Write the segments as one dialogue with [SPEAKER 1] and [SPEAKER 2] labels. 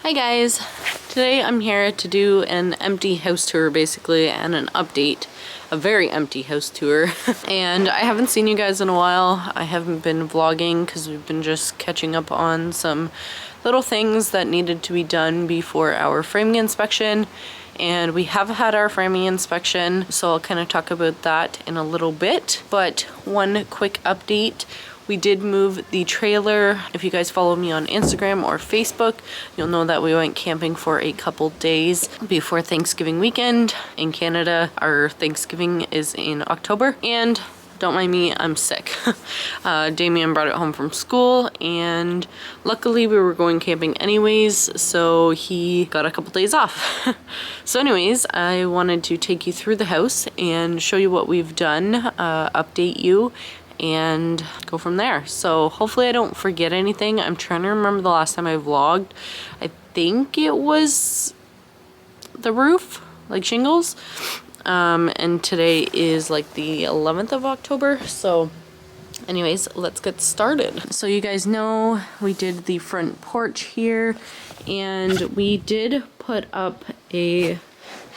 [SPEAKER 1] Hi guys, today I'm here to do an empty house tour basically and an update, a very empty house tour. And I haven't seen you guys in a while. I haven't been vlogging because we've been just catching up on some little things that needed to be done before our framing inspection. And we have had our framing inspection, so I'll kind of talk about that in a little bit. But one quick update. We did move the trailer. If you guys follow me on Instagram or Facebook, you'll know that we went camping for a couple days before Thanksgiving weekend. In Canada, our Thanksgiving is in October, and don't mind me, I'm sick. Damien brought it home from school, and luckily we were going camping anyways, so he got a couple days off. So anyways, I wanted to take you through the house and show you what we've done, update you, and go from there. So hopefully I don't forget anything. I'm trying to remember the last time I vlogged. I think it was the roof, like shingles. And today is like the 11th of October. So anyways, let's get started. So you guys know we did the front porch here, and we did put up a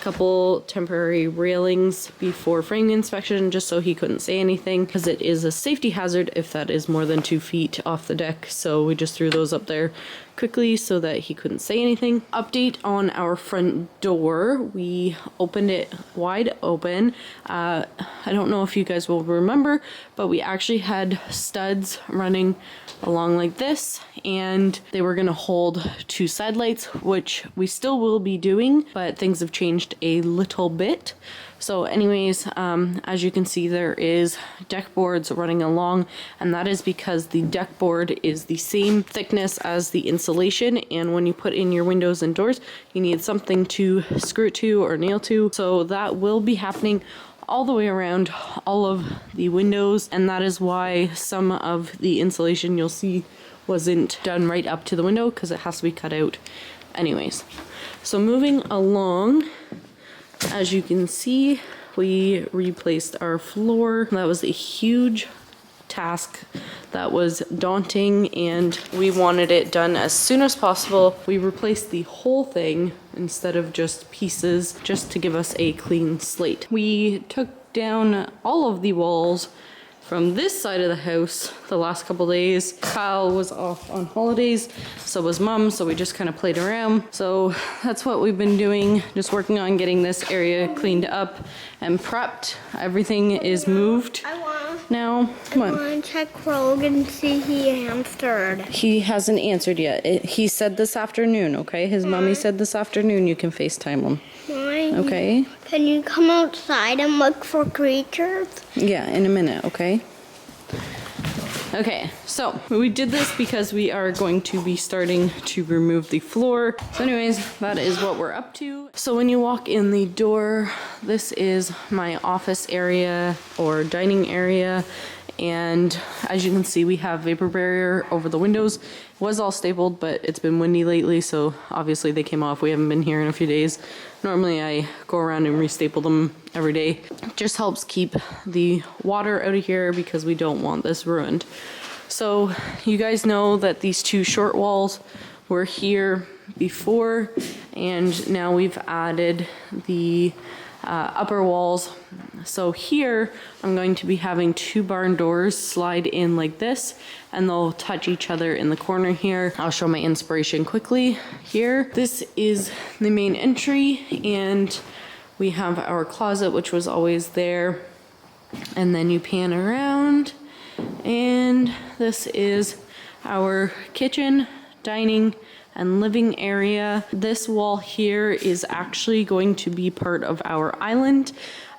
[SPEAKER 1] couple temporary railings before framing inspection just so he couldn't say anything, because it is a safety hazard if that is more than 2 feet off the deck. So we just threw those up there quickly so that he couldn't say anything. Update on our front door. We opened it wide open. I don't know if you guys will remember, but we actually had studs running along like this, and they were gonna hold 2 side lights, which we still will be doing, but things have changed a little bit. So anyways, as you can see, there is deck boards running along, and that is because the deck board is the same thickness as the insulation, and when you put in your windows and doors, you need something to screw it to or nail to. So that will be happening all the way around all of the windows, and that is why some of the insulation you'll see wasn't done right up to the window, because it has to be cut out anyways. So moving along, as you can see, we replaced our floor. That was a huge task that was daunting, and we wanted it done as soon as possible. We replaced the whole thing instead of just pieces, just to give us a clean slate. We took down all of the walls from this side of the house the last couple days. Kyle was off on holidays, so was Mom, so we just kind of played around. So that's what we've been doing, just working on getting this area cleaned up and prepped. Everything is moved now. Come on.
[SPEAKER 2] I want to check Rogue and see he answered.
[SPEAKER 1] He hasn't answered yet. He said this afternoon, okay? His mommy said this afternoon you can FaceTime him.
[SPEAKER 2] Why?
[SPEAKER 1] Okay?
[SPEAKER 2] Can you come outside and look for creatures?
[SPEAKER 1] Yeah, in a minute, okay? Okay, so we did this because we are going to be starting to remove the floor. So anyways, that is what we're up to. So when you walk in the door, this is my office area or dining area. And as you can see, we have vapor barrier over the windows. It was all stapled, but it's been windy lately, so obviously they came off. We haven't been here in a few days. Normally I go around and restaple them every day. It just helps keep the water out of here because we don't want this ruined. So you guys know that these 2 short walls were here before, and now we've added the upper walls. So here I'm going to be having 2 barn doors slide in like this, and they'll touch each other in the corner here. I'll show my inspiration quickly here. This is the main entry, and we have our closet, which was always there, and then you pan around, and this is our kitchen, dining, and living area. This wall here is actually going to be part of our island.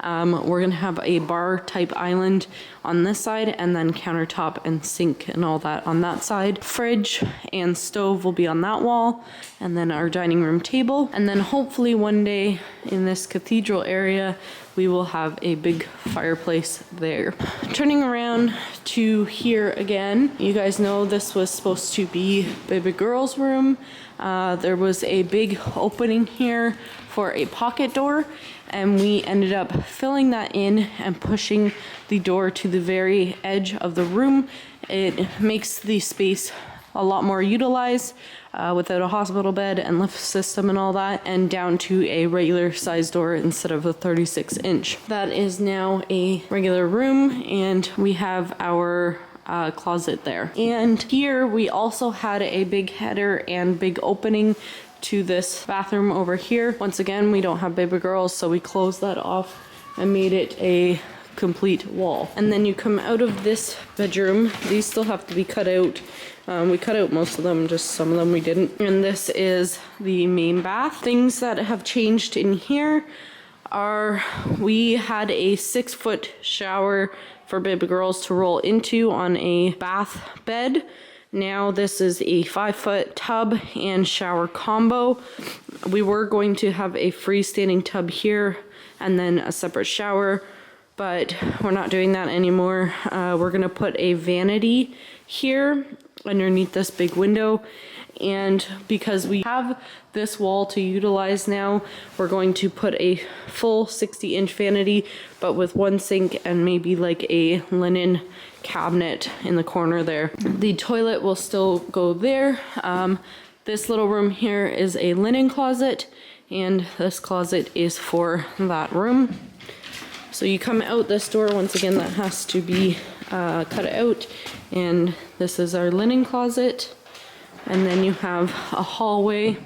[SPEAKER 1] We're gonna have a bar type island on this side, and then countertop and sink and all that on that side. Fridge and stove will be on that wall, and then our dining room table. And then hopefully one day in this cathedral area, we will have a big fireplace there. Turning around to here again, you guys know this was supposed to be baby girl's room. There was a big opening here for a pocket door, and we ended up filling that in and pushing the door to the very edge of the room. It makes the space a lot more utilized. without a hospital bed and lift system and all that, and down to a regular size door instead of a 36-inch. That is now a regular room, and we have our closet there. And here we also had a big header and big opening to this bathroom over here. Once again, we don't have baby girls, so we closed that off and made it a complete wall. And then you come out of this bedroom. These still have to be cut out. We cut out most of them, just some of them we didn't. And this is the main bath. Things that have changed in here are we had a 6-foot shower for baby girls to roll into on a bath bed. Now this is a 5-foot tub and shower combo. We were going to have a freestanding tub here and then a separate shower, but we're not doing that anymore. We're gonna put a vanity here underneath this big window, and because we have this wall to utilize now, we're going to put a full 60-inch vanity, but with one sink and maybe like a linen cabinet in the corner there. The toilet will still go there. This little room here is a linen closet, and this closet is for that room. So you come out this door, once again that has to be cut out, and this is our linen closet. And then you have a hallway,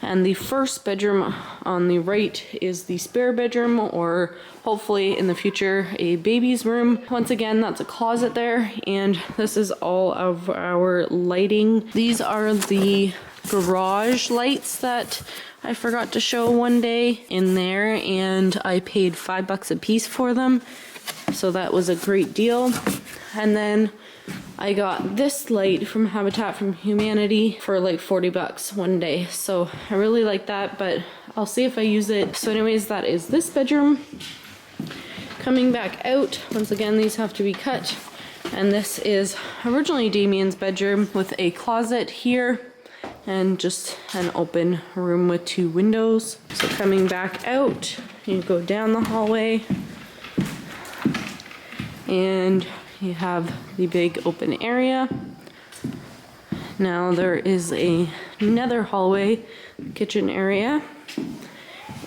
[SPEAKER 1] and the first bedroom on the right is the spare bedroom, or hopefully in the future a baby's room. Once again, that's a closet there, and this is all of our lighting. These are the garage lights that I forgot to show one day in there, and I paid $5 a piece for them, so that was a great deal. And then I got this light from Habitat for Humanity for like $40 one day, so I really like that, but I'll see if I use it. So anyways, that is this bedroom. Coming back out, once again these have to be cut, and this is originally Damien's bedroom with a closet here and just an open room with 2 windows. So coming back out, you go down the hallway and you have the big open area. Now there is another hallway, kitchen area,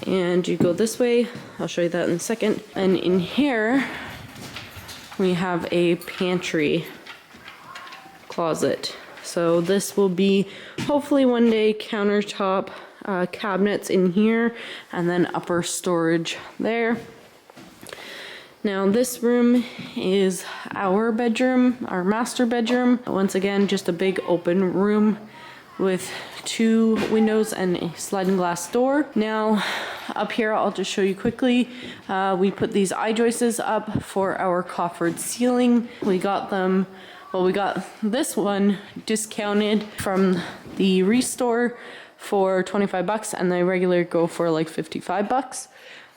[SPEAKER 1] and you go this way. I'll show you that in a second. And in here, we have a pantry closet. So this will be hopefully one day countertop cabinets in here, and then upper storage there. Now this room is our bedroom, our master bedroom. Once again, just a big open room with 2 windows and a sliding glass door. Now up here, I'll just show you quickly. We put these I-joists up for our coffered ceiling. We got them, well, we got this one discounted from the Restore for $25, and the regular go for like $55.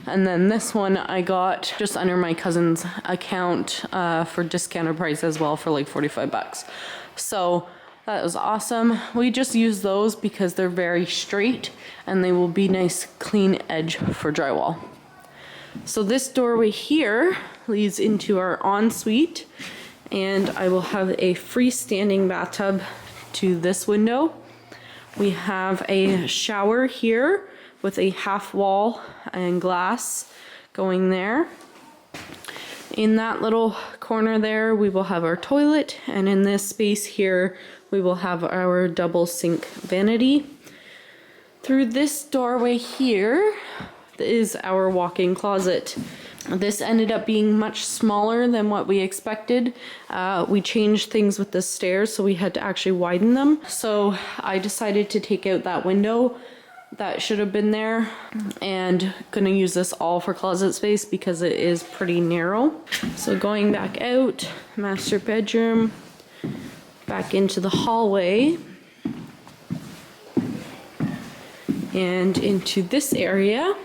[SPEAKER 1] And then this one I got just under my cousin's account for discounted price as well for like $45. So that was awesome. We just use those because they're very straight and they will be nice clean edge for drywall. So this doorway here leads into our ensuite, and I will have a freestanding bathtub to this window. We have a shower here with a half wall and glass going there. In that little corner there, we will have our toilet, and in this space here, we will have our double sink vanity. Through this doorway here is our walk-in closet. This ended up being much smaller than what we expected. We changed things with the stairs, so we had to actually widen them. So I decided to take out that window that should have been there, and gonna use this all for closet space because it is pretty narrow. So going back out, master bedroom, back into the hallway, and into this area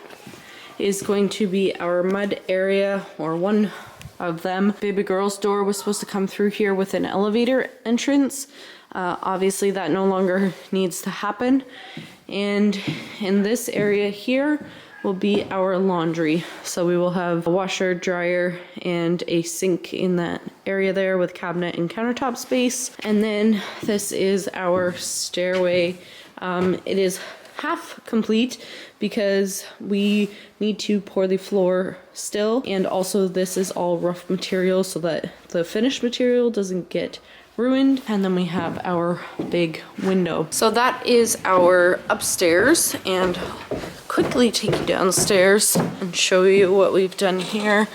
[SPEAKER 1] is going to be our mud area, or one of them. Baby girl's door was supposed to come through here with an elevator entrance. Obviously that no longer needs to happen. And in this area here, will be our laundry. So we will have a washer, dryer, and a sink in that area there with cabinet and countertop space. And then this is our stairway. It is half complete because we need to pour the floor still, and also this is all rough material so that the finished material doesn't get ruined. And then we have our big window. So that is our upstairs, and quickly take you downstairs and show you what we've done here.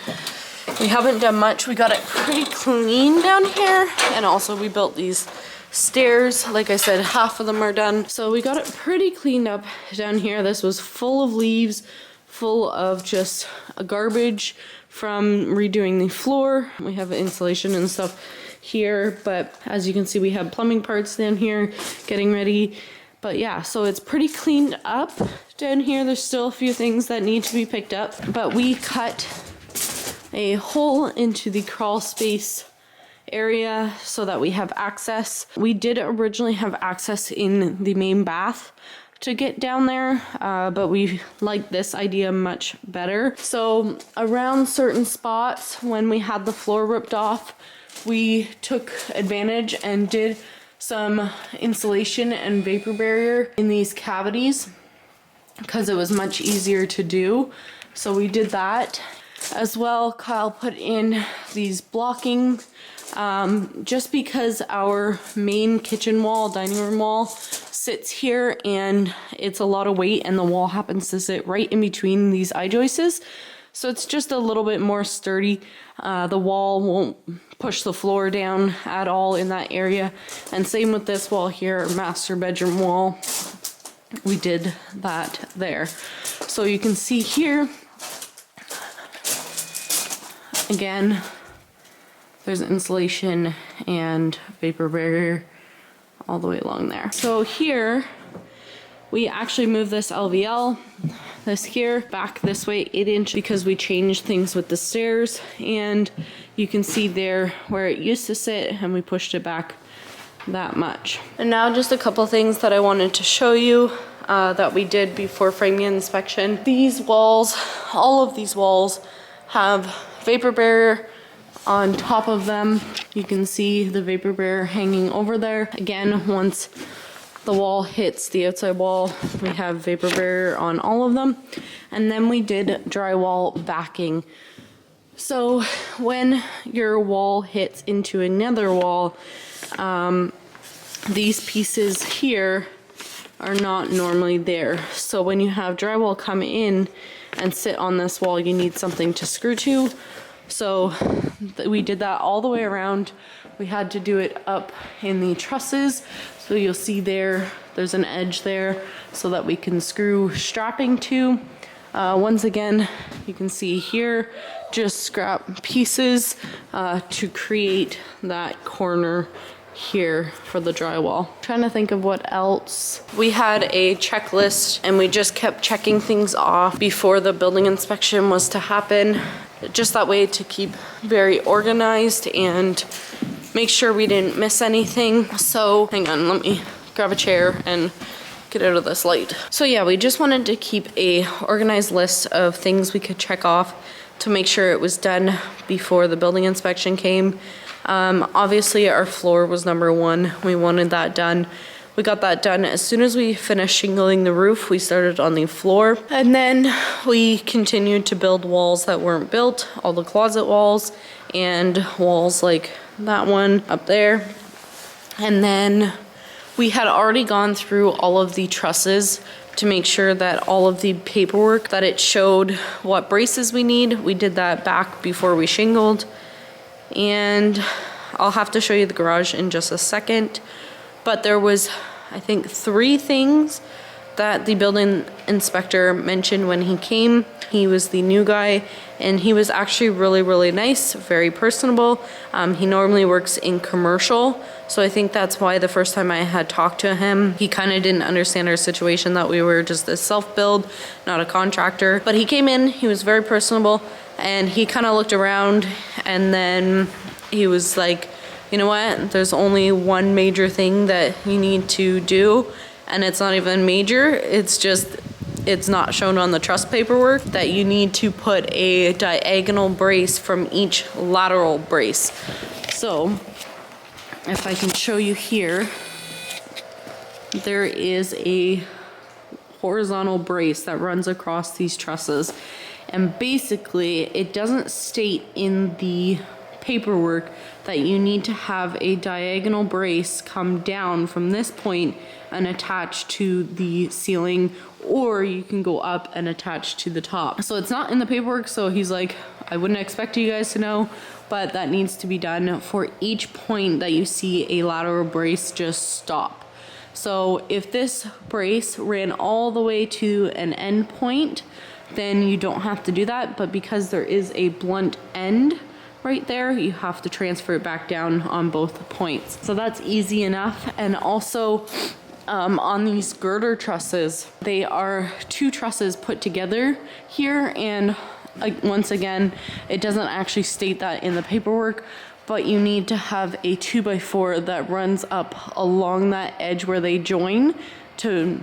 [SPEAKER 1] We haven't done much. We got it pretty clean down here, and also we built these stairs. Like I said, half of them are done. So we got it pretty cleaned up down here. This was full of leaves, full of just garbage from redoing the floor. We have insulation and stuff here, but as you can see, we have plumbing parts down here getting ready. But yeah, so it's pretty cleaned up down here. There's still a few things that need to be picked up, but we cut a hole into the crawl space area so that we have access. We did originally have access in the main bath to get down there, but we like this idea much better. So around certain spots, when we had the floor ripped off, we took advantage and did some insulation and vapor barrier in these cavities because it was much easier to do. So we did that. As well, Kyle put in these blocking just because our main kitchen wall, dining room wall, sits here and it's a lot of weight, and the wall happens to sit right in between these I-joists. So it's just a little bit more sturdy. The wall won't push the floor down at all in that area. And same with this wall here, master bedroom wall. We did that there. So you can see here, again, there's insulation and vapor barrier all the way along there. So here, we actually moved this LVL, this here, back this way 8 inch because we changed things with the stairs, and you can see there where it used to sit, and we pushed it back that much. And now just a couple things that I wanted to show you that we did before framing inspection. These walls, all of these walls have vapor barrier on top of them. You can see the vapor barrier hanging over there. Again, once the wall hits the outside wall, we have vapor barrier on all of them. And then we did drywall backing. So when your wall hits into another wall, these pieces here are not normally there. So when you have drywall come in and sit on this wall, you need something to screw to. So we did that all the way around. We had to do it up in the trusses. So you'll see there's an edge there so that we can screw strapping to. Once again, you can see here, just scrap pieces to create that corner here for the drywall. Trying to think of what else. We had a checklist and we just kept checking things off before the building inspection was to happen. Just that way to keep very organized and make sure we didn't miss anything. So hang on, let me grab a chair and get out of this light. So yeah, we just wanted to keep a organized list of things we could check off to make sure it was done before the building inspection came. Obviously our floor was number one. We wanted that done. We got that done as soon as we finished shingling the roof. We started on the floor, and then we continued to build walls that weren't built, all the closet walls and walls like that one up there. And then we had already gone through all of the trusses to make sure that all of the paperwork that it showed what braces we need. We did that back before we shingled. And I'll have to show you the garage in just a second. But there was, I think, 3 things that the building inspector mentioned when he came. He was the new guy, and he was actually really, really nice, very personable. He normally works in commercial, so I think that's why the first time I had talked to him, he kind of didn't understand our situation, that we were just a self-build, not a contractor. But he came in, he was very personable, and he kind of looked around, and then he was like, you know what, there's only one major thing that you need to do, and it's not even major, it's just it's not shown on the truss paperwork that you need to put a diagonal brace from each lateral brace. So if I can show you here, there is a horizontal brace that runs across these trusses, and basically it doesn't state in the paperwork that you need to have a diagonal brace come down from this point and attach to the ceiling, or you can go up and attach to the top. So it's not in the paperwork, so he's like, I wouldn't expect you guys to know, but that needs to be done for each point that you see a lateral brace. Just stop. So if this brace ran all the way to an end point, then you don't have to do that, but because there is a blunt end right there, you have to transfer it back down on both points. So that's easy enough. And also on these girder trusses, they are 2 trusses put together here, and once again, it doesn't actually state that in the paperwork, but you need to have a 2x4 that runs up along that edge where they join to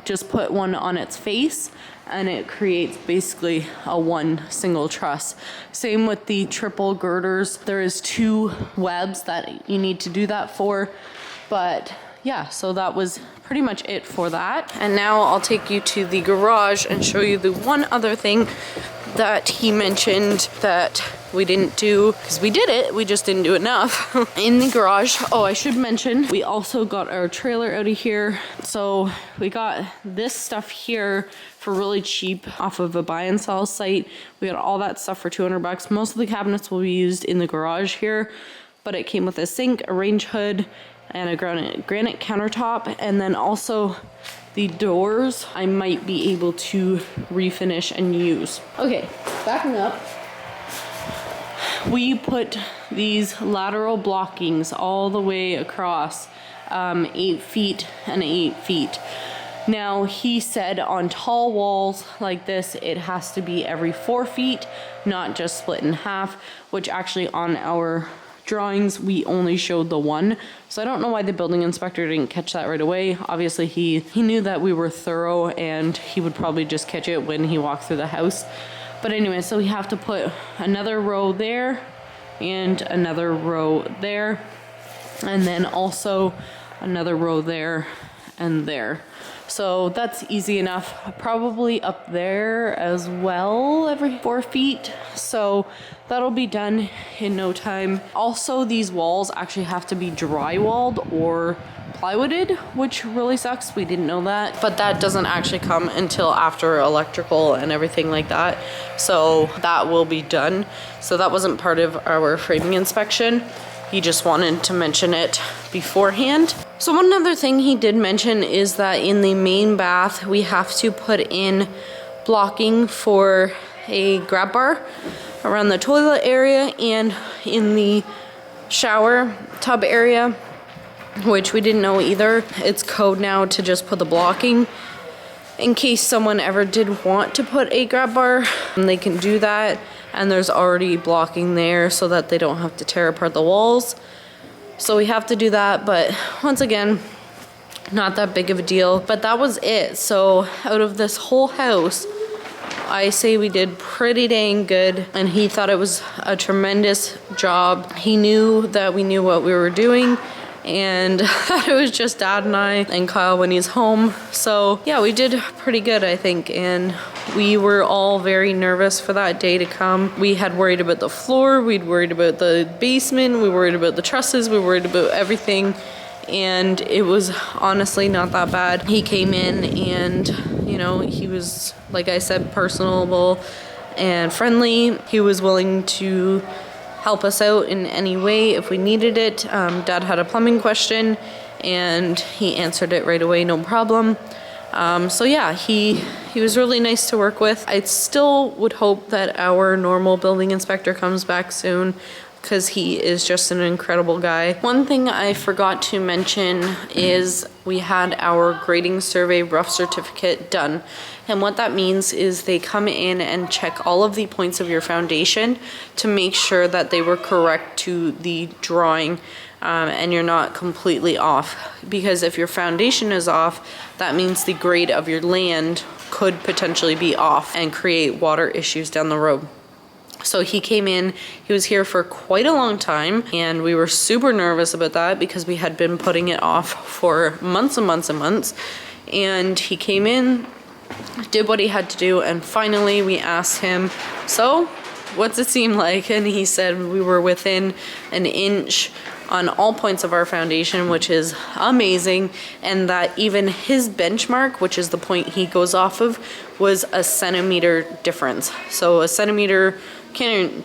[SPEAKER 1] just put one on its face, and it creates basically a one single truss. Same with the triple girders. There is 2 webs that you need to do that for, but yeah, so that was pretty much it for that. And now I'll take you to the garage and show you the one other thing that he mentioned that we didn't do, because we did it, we just didn't do enough. In the garage, oh, I should mention, we also got our trailer out of here. So we got this stuff here for really cheap off of a buy and sell site. We got all that stuff for 200 bucks. Most of the cabinets will be used in the garage here, but it came with a sink, a range hood, and a granite countertop, and then also the doors I might be able to refinish and use. Okay, backing up. We put these lateral blockings all the way across 8 feet and 8 feet. Now he said on tall walls like this, it has to be every 4 feet, not just split in half, which actually on our drawings we only showed the one, so I don't know why the building inspector didn't catch that right away. Obviously he knew that we were thorough, and he would probably just catch it when he walked through the house. But anyway, so we have to put another row there and another row there, and then also another row there and there. So that's easy enough. Probably up there as well, every 4 feet. So that'll be done in no time. Also, these walls actually have to be drywalled or plywooded, which really sucks. We didn't know that, but that doesn't actually come until after electrical and everything like that. So that will be done. So that wasn't part of our framing inspection. He just wanted to mention it beforehand. So one other thing he did mention is that in the main bath, we have to put in blocking for a grab bar around the toilet area and in the shower tub area, which we didn't know either. It's code now to just put the blocking. In case someone ever did want to put a grab bar, they can do that. And there's already blocking there so that they don't have to tear apart the walls. So we have to do that, but once again, not that big of a deal. But that was it. So out of this whole house, I say we did pretty dang good, and he thought it was a tremendous job. He knew that we knew what we were doing, and it was just Dad and I and Kyle when he's home. So yeah, we did pretty good, I think, and we were all very nervous for that day to come. We had worried about the floor, we'd worried about the basement, we worried about the trusses, we worried about everything, and it was honestly not that bad. He came in and, you know, he was, like I said, personable and friendly. He was willing to help us out in any way if we needed it. Dad had a plumbing question and he answered it right away, no problem. So yeah, he was really nice to work with. I still would hope that our normal building inspector comes back soon, because he is just an incredible guy. One thing I forgot to mention is we had our grading survey rough certificate done. And what that means is they come in and check all of the points of your foundation to make sure that they were correct to the drawing. and you're not completely off. Because if your foundation is off, that means the grade of your land could potentially be off and create water issues down the road. So he came in, he was here for quite a long time, and we were super nervous about that because we had been putting it off for months and months and months. And he came in, did what he had to do, and finally we asked him, so what's it seem like? And he said we were within an inch on all points of our foundation, which is amazing, and that even his benchmark, which is the point he goes off of, was a centimeter difference. So a centimeter,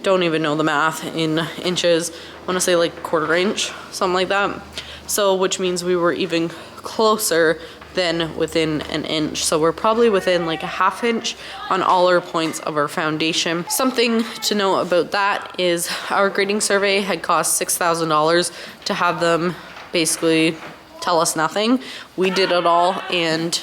[SPEAKER 1] don't even know the math in inches, I want to say like quarter inch, something like that. So which means we were even closer than within an inch. So we're probably within like a ½ inch on all our points of our foundation. Something to know about that is our grading survey had cost $6,000 to have them basically tell us nothing. We did it all and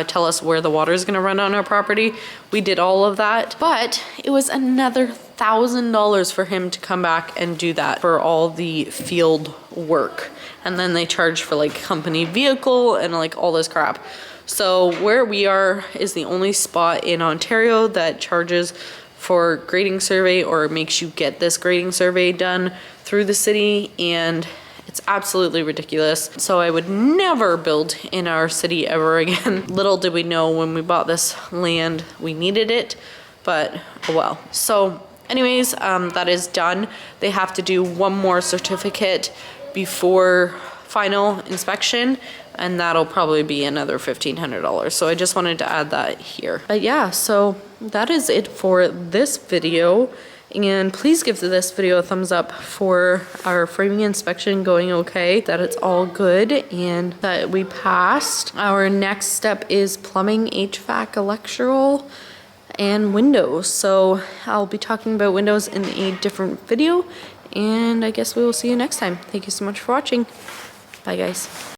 [SPEAKER 1] tell us where the water is going to run on our property. We did all of that, but it was another $1,000 for him to come back and do that for all the field work. And then they charge for like company vehicle and like all this crap. So where we are is the only spot in Ontario that charges for grading survey or makes you get this grading survey done through the city, and it's absolutely ridiculous. So I would never build in our city ever again. Little did we know when we bought this land we needed it, but oh well. So anyways, that is done. They have to do one more certificate before final inspection, and that'll probably be another $1,500. So I just wanted to add that here. But yeah, so that is it for this video. And please give this video a thumbs up for our framing inspection going okay, that it's all good and that we passed. Our next step is plumbing, HVAC, electrical, and windows. So I'll be talking about windows in a different video, and I guess we will see you next time. Thank you so much for watching. Bye guys.